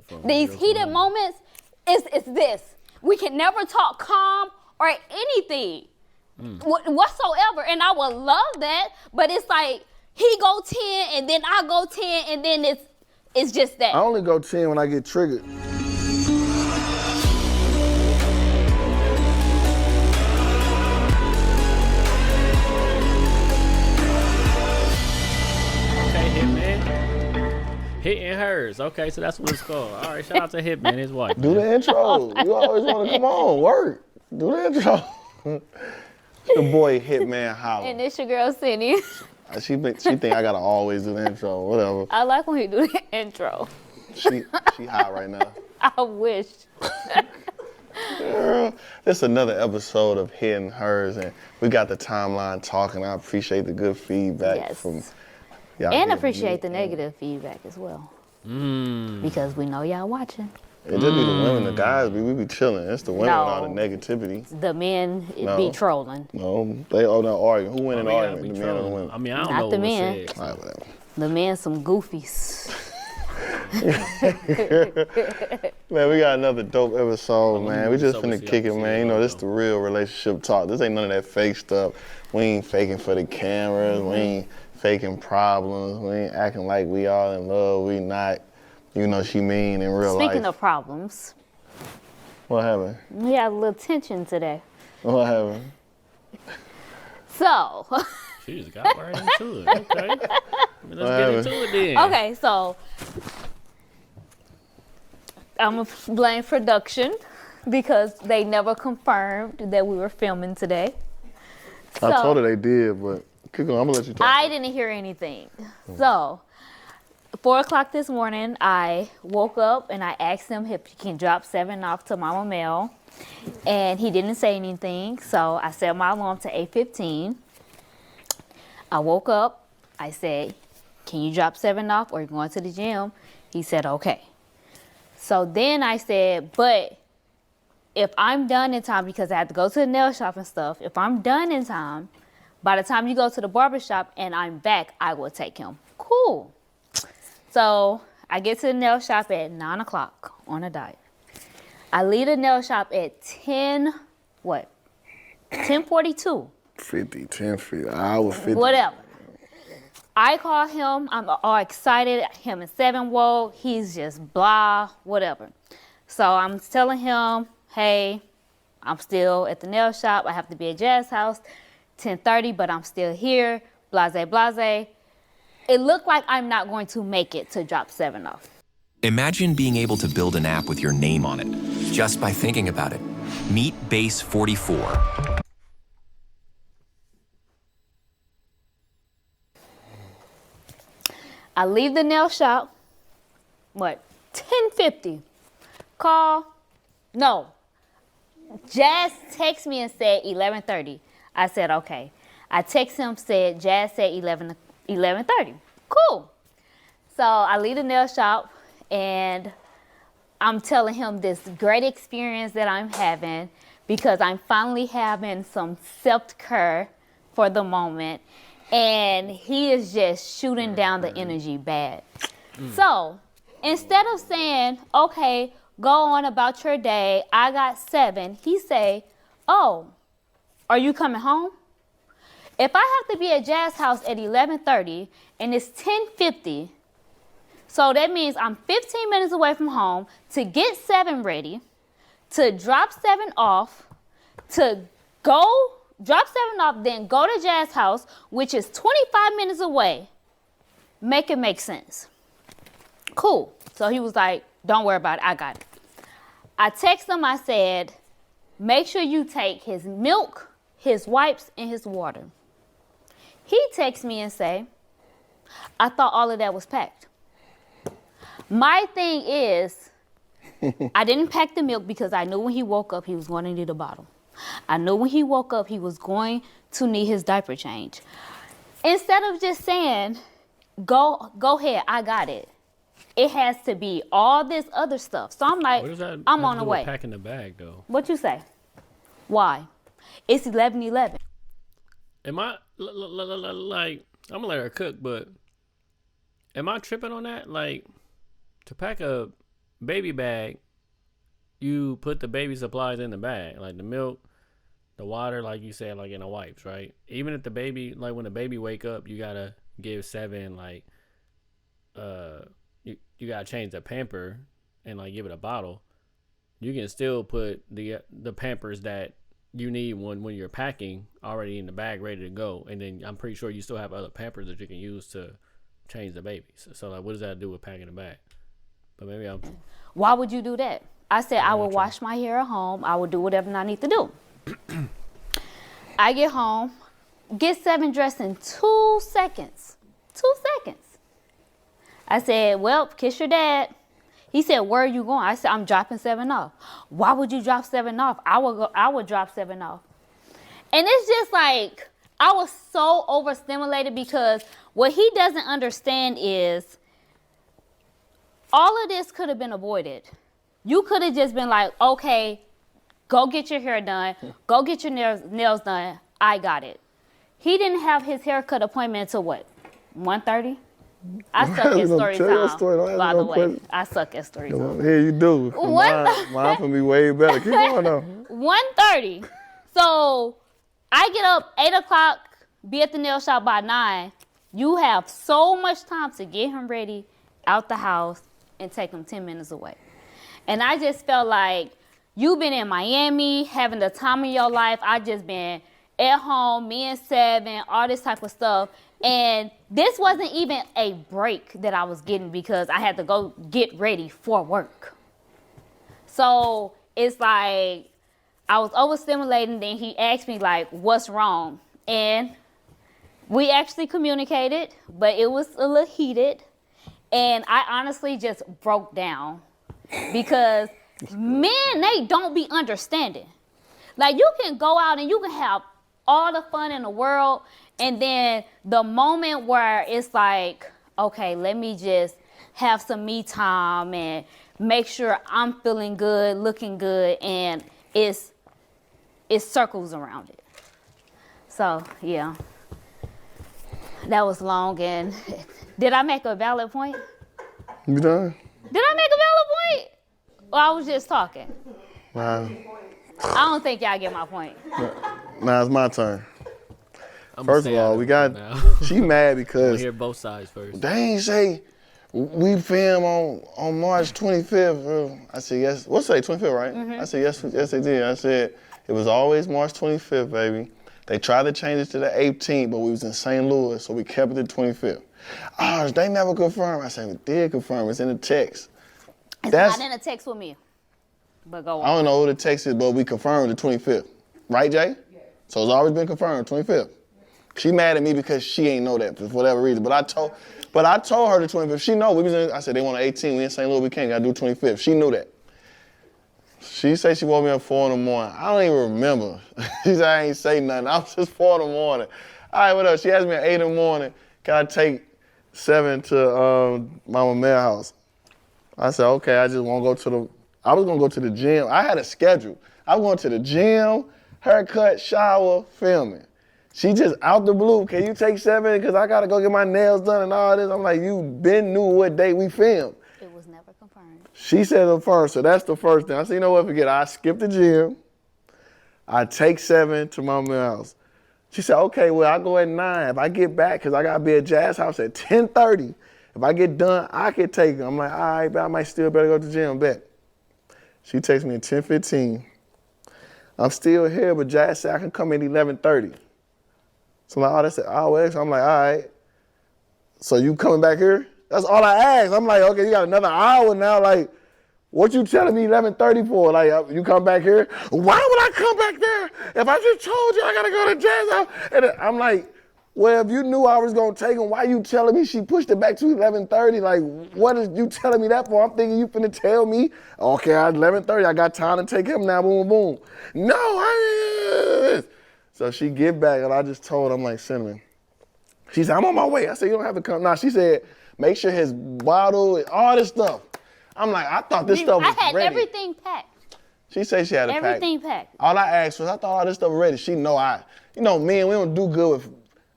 both of them. These heated moments is this. We can never talk calm or anything whatsoever. And I would love that, but it's like he go 10 and then I go 10 and then it's just that. I only go 10 when I get triggered. Hitting hers. Okay, so that's what it's called. All right, shout out to Hitman, his wife. Do the intro. You always want to come on, work. Do the intro. It's your boy Hitman Holla. And it's your girl Cindy. She think I gotta always do the intro, whatever. I like when you do the intro. She hot right now. I wish. Girl, this is another episode of Hitting Hers, and we got the timeline talking. I appreciate the good feedback from y'all. And appreciate the negative feedback as well. Because we know y'all watching. It just be the women, the guys, we be chilling. It's the women with all the negativity. The men be trolling. No, they all not arguing. Who win an argument, the men or the women? I mean, I don't Not know the what men. was said. All right, whatever. The men some goofies. Man, we got another dope episode, man. We just so finna kick it, man. You know, this the real relationship talk. This ain't none of that fake stuff. We ain't faking for the cameras. We ain't faking problems. We ain't acting like we all in love. We not. You know, she mean in real life. Speaking of problems, What happened? we had a little tension today. What happened? So, She just got right into it. Okay. I mean, let's get into it then. okay, so I'm gonna blame production because they never confirmed that we were filming today. I told her they did, but keep going. I'm gonna let you talk. I didn't hear anything. So, 4 o'clock this morning, I woke up and I asked him if he can drop 7 off to Mama Mel. And he didn't say anything, so I set my alarm to 8:15. I woke up, I said, can you drop 7 off or you going to the gym? He said, okay. So then I said, but if I'm done in time, because I had to go to the nail shop and stuff, if I'm done in time, by the time you go to the barbershop and I'm back, I will take him. Cool. So I get to the nail shop at 9 o'clock on a diet. I leave the nail shop at 10:42. 10:50, hour 50. Whatever. I call him, I'm all excited, him and 7 woke, he's just blah, whatever. So I'm telling him, hey, I'm still at the nail shop, I have to be at Jazz House, 10:30, but I'm still here, blase, blase. It looked like I'm not going to make it to drop 7 off. Imagine being able to build an app with your name on it, just by thinking about it. Meet Base 44. I leave the nail shop, 10:50. Call, no. Jazz texted me and said 11:30. I said, okay. I text him, said, Jazz said 11:30. Cool. So I leave the nail shop and I'm telling him this great experience that I'm having because I'm finally having some self-care for the moment. And he is just shooting down the energy bad. So instead of saying, okay, go on about your day, I got 7, he say, oh, are you coming home? If I have to be at Jazz House at 11:30 and it's 10:50, so that means I'm 15 minutes away from home to get 7 ready, to drop 7 off, to go drop 7 off, then go to Jazz House, which is 25 minutes away. Make it make sense. Cool. So he was like, don't worry about it, I got it. I texted him, I said, make sure you take his milk, his wipes, and his water. He texts me and say, I thought all of that was packed. My thing is, I didn't pack the milk because I knew when he woke up he was going to need a bottle. I knew when he woke up he was going to need his diaper change. Instead of just saying, go ahead, I got it. It has to be all this other stuff. So I'm like, I'm on the way. Packing the bag though. What you say? Why? It's 11:11. Am I like? I'm gonna let her cook, but am I tripping on that? Like, to pack a baby bag, you put the baby supplies in the bag, like the milk, the water, like you said, like in the wipes, right? Even if the baby, like when the baby wake up, you gotta give 7, like, you gotta change the pamper and like give it a bottle. You can still put the Pampers that you need when you're packing already in the bag, ready to go. And then I'm pretty sure you still have other Pampers that you can use to change the baby. So like, what does that do with packing the bag? But maybe I'm. Why would you do that? I said I would wash my hair at home. I would do whatever I need to do. I get home, get 7 dressed in 2 seconds. 2 seconds. I said, well, kiss your dad. He said, where are you going? I said, I'm dropping 7 off. Why would you drop 7 off? I would drop 7 off. And it's just like, I was so overstimulated because what he doesn't understand is all of this could have been avoided. You could have just been like, okay, go get your hair done. Go get your nails done. I got it. He didn't have his haircut appointment until what, 1:30? I suck at story time, by the way. I suck at story time. Here you do. Mine can be way better. Keep going though. 1:30. So I get up 8 o'clock, be at the nail shop by 9. You have so much time to get him ready out the house and take him 10 minutes away. And I just felt like you've been in Miami, having the time of your life. I just been at home, me and 7, all this type of stuff. And this wasn't even a break that I was getting because I had to go get ready for work. So it's like I was overstimulating. Then he asked me like, what's wrong? And we actually communicated, but it was a little heated. And I honestly just broke down because men, they don't be understanding. Like you can go out and you can have all the fun in the world. And then the moment where it's like, okay, let me just have some me time and make sure I'm feeling good, looking good, and it circles around it. So, yeah. That was long. And did I make a valid point? You done? Did I make a valid point? Or I was just talking? Nah. I don't think y'all get my point. Now it's my turn. First of all, she mad I because hear both sides first. they ain't say we film on March 25th. I said, yes. What's that, 25th, right? Mm-hmm. I said, yes, they did. I said, it was always March 25th, baby. They tried to change it to the 18th, but we was in St. Louis, so we kept it the 25th. Oh, they never confirmed. I said, we did confirm. It's in the text. It's not in a text with me. But go on. I don't know who the text is, but we confirmed the 25th. Right, Jay? Yeah. So it's always been confirmed, 25th. She mad at me because she ain't know that for whatever reason. But I told her the 25th. She know. I said they want an 18. We in St. Louis. We can't. Gotta do 25th. She knew that. She said she woke me up 4 in the morning. I don't even remember. She said I ain't say nothing. I was just 4 in the morning. All right, what else? She asked me at 8 in the morning, can I take 7 to Mama Mayor's house? I said, okay, I was gonna go to the gym. I had a schedule. I was going to the gym, haircut, shower, filming. She just out the blue, can you take 7? Because I got to go get my nails done and all this. I'm like, you been knew what day we filmed. It was never confirmed. She said it first, so that's the first thing. I said, you know what, forget it. I skip the gym. I take 7 to my mom's house. She said, okay, well, I go at 9. If I get back, because I got to be at Jazz house at 10:30. If I get done, I can take her. I'm like, all right, but I might still better go to the gym, bet. She takes me at 10:15. I'm still here, but Jazz said I can come at 11:30. So I'm like, oh, that's an hour extra. I'm like, all right. So you coming back here? That's all I asked. I'm like, okay, you got another hour now. Like, what you telling me 11:30 for? Like, you come back here? Why would I come back there? If I just told you I gotta go to Jazz house. And I'm like, well, if you knew I was gonna take him, why you telling me she pushed it back to 11:30? Like, what is you telling me that for? I'm thinking you finna tell me, okay, at 11:30, I got time to take him now, boom, boom. No, So she get back and I just told her, I'm like, Cinnamon. She said, I'm on my way. I said, you don't have to come. Nah, she said, make sure his bottle, all this stuff. I'm like, I thought this stuff was ready. I had everything packed. She said she had it packed. Everything packed. All I asked was, I thought all this stuff was ready. She know me and we don't do good with,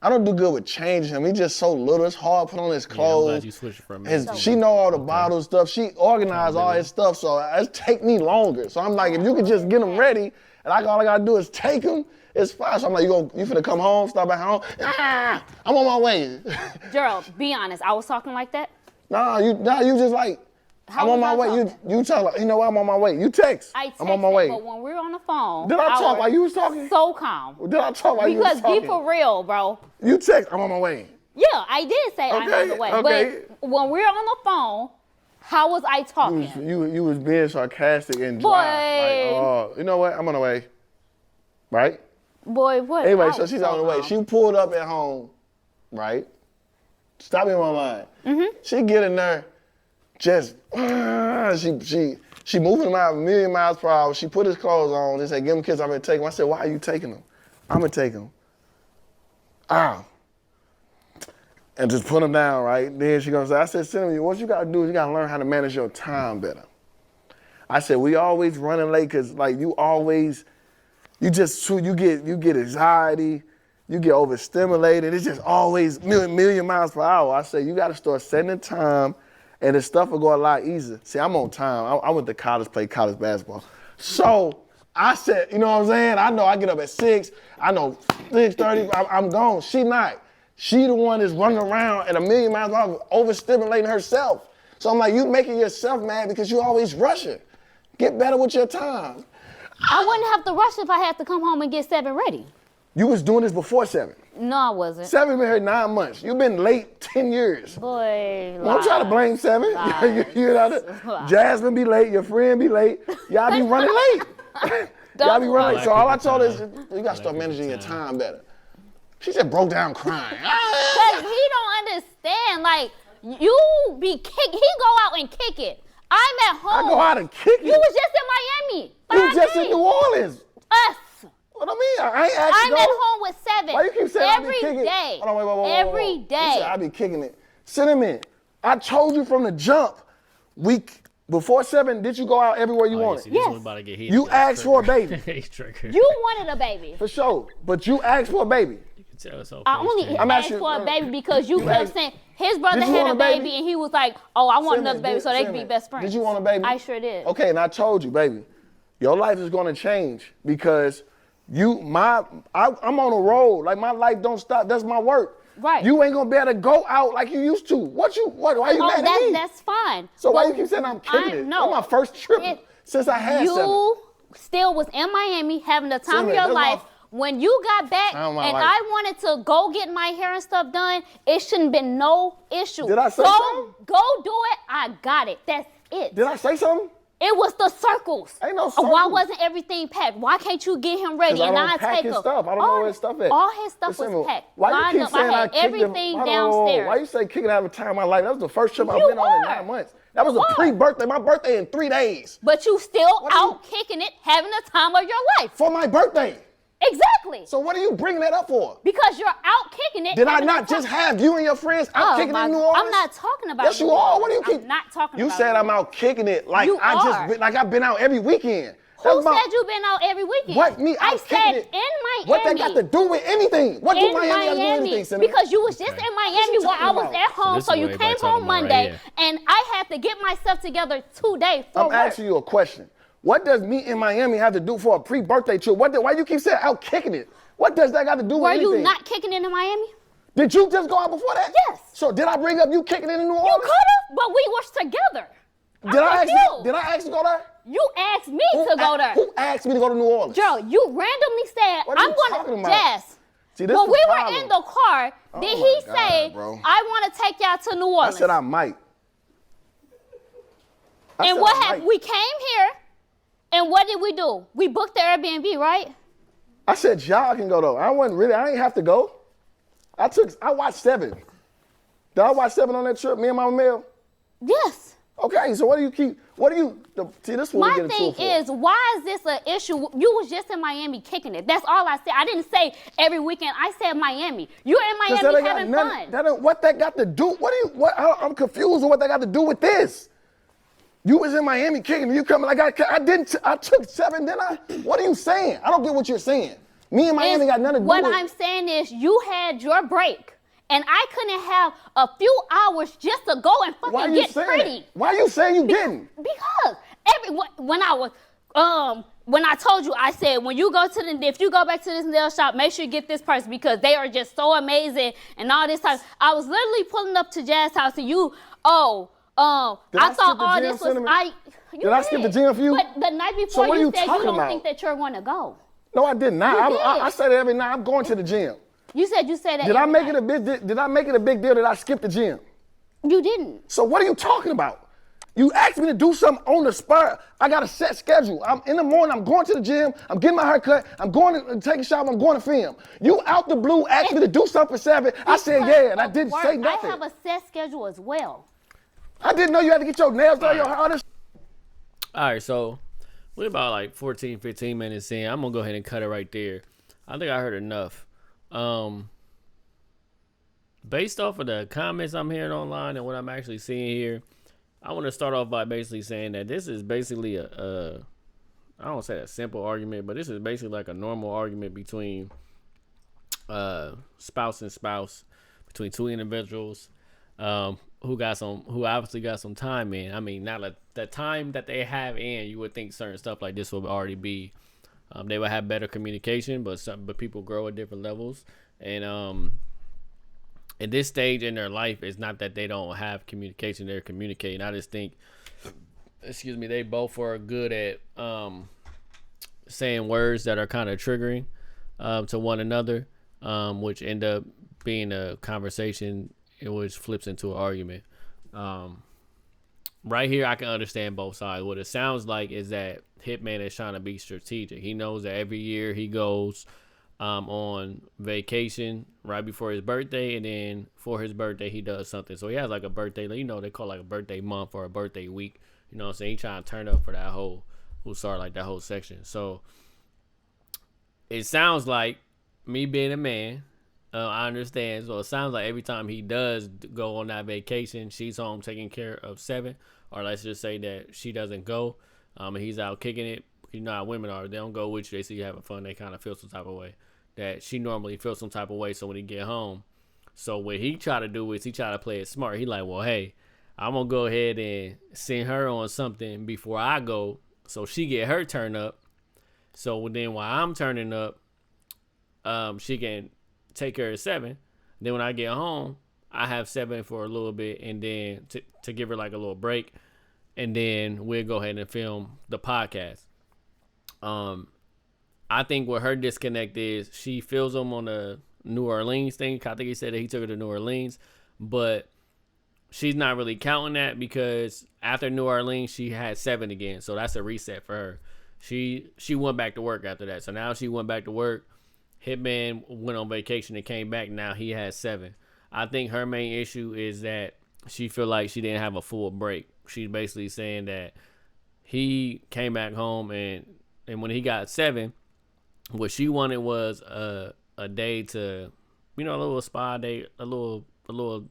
I don't do good with changing him. He's just so little. It's hard to put on his Yeah, I'm clothes. glad you switched from me. She know all the bottle stuff. She organized all his stuff, so it take me longer. So I'm like, if you could just get him ready, and all I gotta do is take him, it's fine. So I'm like, you finna come home, stop at home? I'm on my way. Gerald, be honest. I was talking like that. Nah, you just like, How I'm on was my I way. talking? You tell her, you know what, I'm on my way. You text. I texted, I'm on my way. but when we were on the phone, Did I talk was while you was talking? so calm. Did I talk while you was Because talking? be for real, bro. You text, I'm on my way. Yeah, I did say I'm on the way. Okay. But when we were on the phone, how was I talking? You was being sarcastic and dry. Like, oh, you know what? I'm on the way. Right? Boy, what? Anyway, I so was she's on the way. calm. She pulled up at home, right? Stop me in my mind. Mm-hmm. She get in there, just she moving him out a million miles per hour. She put his clothes on. They said, "Give him kids. I'm gonna take him." I said, "Why are you taking him?" I'm gonna take him. And just put him down, right? Then she gonna say, I said, Cinnamon, what you gotta do is you gotta learn how to manage your time better. I said, we always running late because like you get anxiety, you get overstimulated. It's just always million miles per hour. I said, you gotta start setting the time and the stuff will go a lot easier. See, I'm on time. I went to college, played college basketball. So I said, you know what I'm saying? I know I get up at 6, I know 6:30, I'm gone. She not. She the one that's running around at a million miles per hour, overstimulating herself. So I'm like, you making yourself mad because you always rushing. Get better with your time. I wouldn't have to rush if I had to come home and get 7 ready. You was doing this before 7. No, I wasn't. 7 been here 9 months. You've been late 10 years. Boy, Don't try to blame 7. you know, Jasmine be late, your friend be late. Y'all be running late. Y'all be running late. So all I told her is, you gotta start managing your time better. She just broke down crying. Cause he don't understand. Like you be kick. He go out and kick it. I'm at home. I go out and kick it. You was just in Miami. You was just in New Orleans. Us. What I mean? I ain't asked I'm at home with 7. Why you keep saying I be every kicking it? day. Hold on, wait. Every You day. said I be kicking it. Cinnamon, I told you from the jump, before 7, did you go out everywhere you wanted? Yes. You asked for a baby. You wanted a baby. For sure. But you asked for a baby. I only asked for a baby because you kept saying his brother Did you had want a a baby baby? and he was like, oh, I want Cinnamon, another baby so they can be Cinnamon, best friends. Did you want a baby? I sure did. Okay, and I told you, baby, your life is gonna change because I'm on a roll. Like my life don't stop. That's my work. Right. You ain't gonna be able to go out like you used to. Why you mad at me? That's fine. So why But you keep saying I'm kicking it? No. That's my first trip since I had 7. You still was in Miami having the time of Cinnamon, your that's life. When you got back Time and of my life. I wanted to go get my hair and stuff done, it shouldn't been no issue. Did I say something? Go do it. I got it. That's it. Did I say something? It was the circles. Ain't no Why circles. wasn't everything packed? Why can't you get him ready 'Cause I and don't I pack take his him? stuff. I don't know where his stuff at. All his stuff Listen, was packed. Why you Lined keep up. saying I had kicked him? everything Hold on, downstairs. Why you say kicking out of time of my life? That was the first trip I've You been on in were. 9 months. That was You a were. pre-birthday. My birthday in 3 days. But you still What are you- out kicking it, having the time of your life. For my birthday. Exactly. So what are you bringing that up for? Because you're out kicking it. Did I having not the just time- have you and your friends out Oh, kicking it my- in New Orleans? I'm not talking about Yes, you New are. What do you Orleans. keep? I'm not talking You about said New I'm out kicking it like You I are. just been, like I've been out every weekend. Who said you been out every weekend? What me I out said kicking it? in Miami. What that got to do with anything? What do in Miami got to do with anything, Cinnamon? because you was just in Miami while I was talking at home, this so is you what came everybody talking home about right Monday, here. and I had to get myself together today for I'm work. asking you a question. What does me in Miami have to do for a pre-birthday trip? Why you keep saying out kicking it? What does that got to do Were with anything? you not kicking it in Miami? Did you just go out before that? Yes. So did I bring up you kicking it in New You Orleans? could have, but we was together. Did I ask you? confused. Did I ask you to go there? You asked me to go there. Who asked me to go to New Orleans? Gerald, you randomly said, What are I'm you going talking to, about? Jazz, See, this when the we problem. were in the car, Oh did my he God, say, bro. I want to take y'all to New I Orleans? said I might. And what happened? We came here, and what did we do? We booked the Airbnb, right? I said y'all can go though. I ain't have to go. I watched 7. Did I watch 7 on that trip, me and Mama Mel? Yes. Okay, so see this is what we My get into thing for. is, why is this an issue? You was just in Miami kicking it. That's all I said. I didn't say every weekend. I said Miami. You're in 'Cause that Miami ain't got having nothing- fun. what that got to do? I'm confused with what that got to do with this. You was in Miami kicking, you coming like I took 7, didn't I? What are you saying? I don't get what you're saying. Me and Miami got nothing to do What with I'm saying is you had your break. And I couldn't have a few hours just to go and Why fucking you get saying pretty. that? Why you saying you didn't? Because when I told you, I said, when you go to if you go back to this nail shop, make sure you get this person because they are just so amazing and all this time. I was literally pulling up to Jazz's house and Did I I thought skip the all gym, this was, Cinnamon? you Did I skip the gym for you? But the night So before what are you you said you talking don't about? think that you're going to go. No, I did not. You I did. said it every night. I'm going to the gym. You said that Did I every make night. it a big? Did I make it a big deal that I skipped the gym? You didn't. So what are you talking about? You asked me to do something on the spot. I got a set schedule. I'm in the morning. I'm going to the gym. I'm getting my hair cut. I'm going to take a shower. I'm going to film. You out the blue asked me to do something for 7. I said yeah, and I Because didn't of say work, nothing. I have a set schedule as well. I didn't know you had to get your nails done. Your all this. All right, so we're about like 14, 15 minutes in. I'm going to go ahead and cut it right there. I think I heard enough. Based off of the comments I'm hearing online and what I'm actually seeing here, I want to start off by basically saying that this is basically I don't say a simple argument, but this is basically like a normal argument between spouse and spouse, between two individuals who obviously got some time in. I mean, not like the time that they have in, you would think certain stuff like this would already be. They would have better communication, but people grow at different levels, and at this stage in their life, it's not that they don't have communication; they're communicating. I just think, they both are good at saying words that are kind of triggering to one another, which end up being a conversation, which flips into an argument. Right here, I can understand both sides. What it sounds like is that Hitman is trying to be strategic. He knows that every year he goes on vacation right before his birthday, and then for his birthday he does something. So he has like a birthday, they call like a birthday month or a birthday week. You know what I'm saying? He trying to turn up for that whole section. So it sounds like, me being a man, I understand. So it sounds like every time he does go on that vacation, she's home taking care of 7, or let's just say that she doesn't go, and he's out kicking it. You know how women are. They don't go with you. They see you having fun. They kind of feel some type of way. That she normally feels some type of way. So when he get home, so what he try to do is he try to play it smart. He like, well, hey, I'm going to go ahead and send her on something before I go, so she get her turn up. So then while I'm turning up, she can take her at 7. Then when I get home, I have 7 for a little bit, and then to give her like a little break, and then we'll go ahead and film the podcast. I think what her disconnect is, she feels him on the New Orleans thing. I think he said that he took her to New Orleans, but she's not really counting that because after New Orleans, she had 7 again. So that's a reset for her. She went back to work after that. So now she went back to work. Hitman went on vacation and came back. Now he has 7. I think her main issue is that she feel like she didn't have a full break. She's basically saying that he came back home and when he got 7, what she wanted was a day to, a little spa day, a little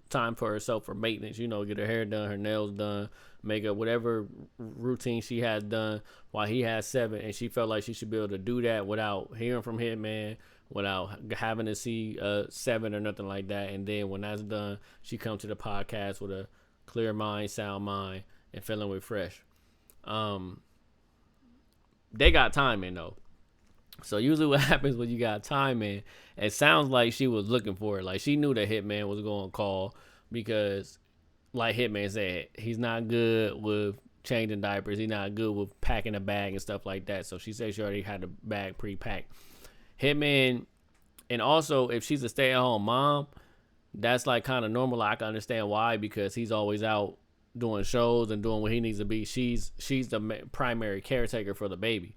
time for herself for maintenance, get her hair done, her nails done, makeup, whatever routine she has done while he has 7. And she felt like she should be able to do that without hearing from Hitman, without having to see 7 or nothing like that. And then when that's done, she comes to the podcast with a clear mind, sound mind, and feeling refreshed. They got time in though. So usually what happens when you got time in, it sounds like she was looking for it. Like she knew that Hitman was going to call because, like Hitman said, he's not good with changing diapers. He's not good with packing a bag and stuff like that. So she said she already had the bag pre-packed. Hitman, and also if she's a stay-at-home mom, that's like kind of normal. I can understand why, because he's always out doing shows and doing what he needs to be. She's the primary caretaker for the baby.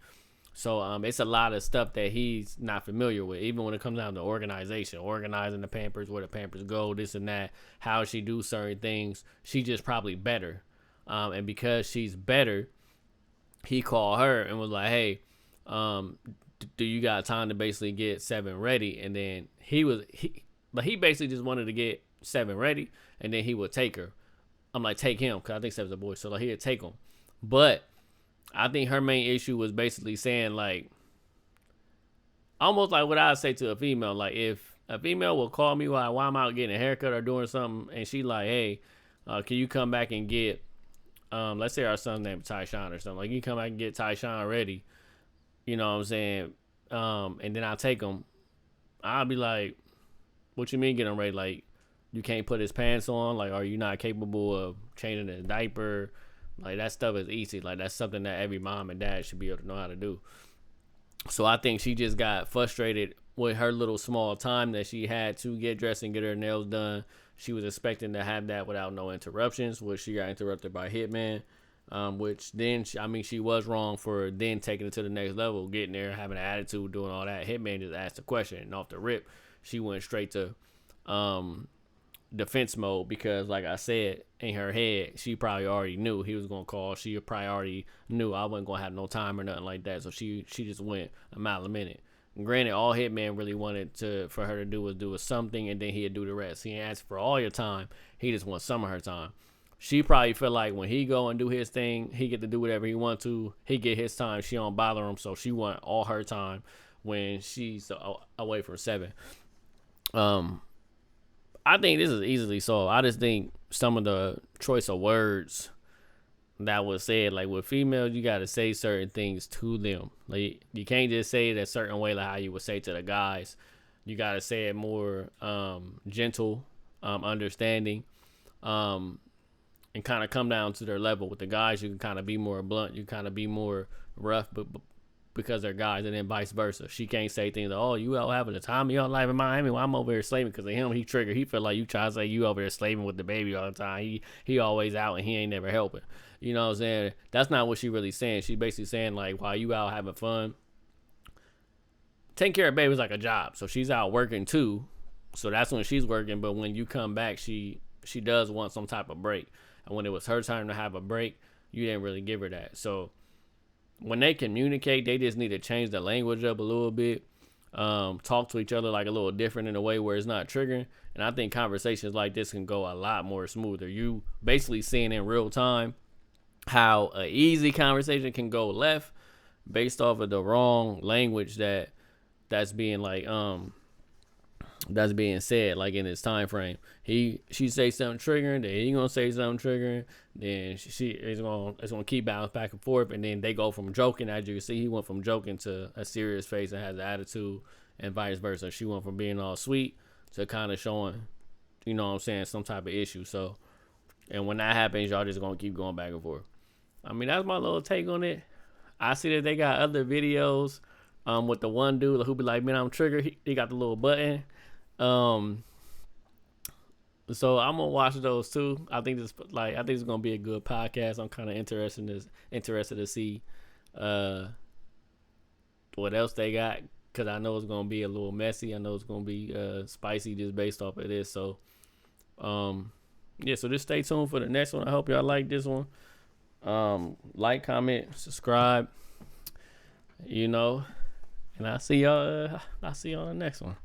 So it's a lot of stuff that he's not familiar with, even when it comes down to organization, organizing the Pampers, where the Pampers go, this and that, how she do certain things. She's just probably better. And because she's better, he called her and was like, hey, do you got time to basically get 7 ready? And then he basically just wanted to get 7 ready, and then he would take her. I'm like, take him, because I think 7's a boy. So like, he'd take him. But I think her main issue was basically saying like, almost like what I say to a female. Like if a female will call me while I'm out getting a haircut or doing something, and she like, hey, can you come back and get, let's say our son's name is Tyshawn or something. Like you come back and get Tyshawn ready. You know what I'm saying? And then I'll take him. I'll be like, what you mean get him ready? Like you can't put his pants on? Like are you not capable of changing his diaper? Like that stuff is easy. Like that's something that every mom and dad should be able to know how to do. So I think she just got frustrated with her little small time that she had to get dressed and get her nails done. She was expecting to have that without no interruptions, which she got interrupted by Hitman. Which then, she was wrong for then taking it to the next level, getting there, having an attitude, doing all that. Hitman just asked a question, and off the rip, she went straight to defense mode because, like I said, in her head, she probably already knew he was gonna call. She probably already knew I wasn't gonna have no time or nothing like that. So she just went a mile a minute. And granted, all Hitman really wanted for her to do was something, and then he'd do the rest. He ain't asked for all your time. He just wants some of her time. She probably feel like when he go and do his thing, he get to do whatever he want to. He get his time. She don't bother him, so she want all her time when she's away from 7. I think this is easily solved. I just think some of the choice of words that was said, like with females, you got to say certain things to them. Like you can't just say it a certain way like how you would say to the guys. You got to say it more gentle, understanding, and kind of come down to their level. With the guys, you can kind of be more blunt. You kind of be more rough, but because they're guys, and then vice versa. She can't say things like, oh, you out having the time of your life in Miami while I'm over here slaving. Because of him, he triggered. He feel like you try to say you over there slaving with the baby all the time. He always out and he ain't never helping. You know what I'm saying? That's not what she really saying. She basically saying, like, while you out having fun, taking care of babies like a job. So she's out working too. So that's when she's working. But when you come back, she does want some type of break. And when it was her time to have a break, you didn't really give her that. So when they communicate, they just need to change the language up a little bit. Talk to each other like a little different in a way where it's not triggering. And I think conversations like this can go a lot more smoother. You basically seeing in real time how an easy conversation can go left based off of the wrong language that's being like that's being said, like in his time frame. She say something triggering, then he gonna say something triggering, then it's gonna keep bouncing back and forth, and then they go from joking. As you can see, he went from joking to a serious face and has an attitude, and vice versa. She went from being all sweet to kind of showing, you know what I'm saying, some type of issue. So, and when that happens, y'all just gonna keep going back and forth. I mean, that's my little take on it. I see that they got other videos with the one dude who be like, man, I'm triggered. He got the little button. So I'm gonna watch those too. I think it's gonna be a good podcast. I'm kind of interested to see what else they got, because I know it's gonna be a little messy. I know it's gonna be spicy just based off of this. So yeah, so just stay tuned for the next one. I hope y'all like this one. Like, comment, subscribe, and I'll see y'all on the next one.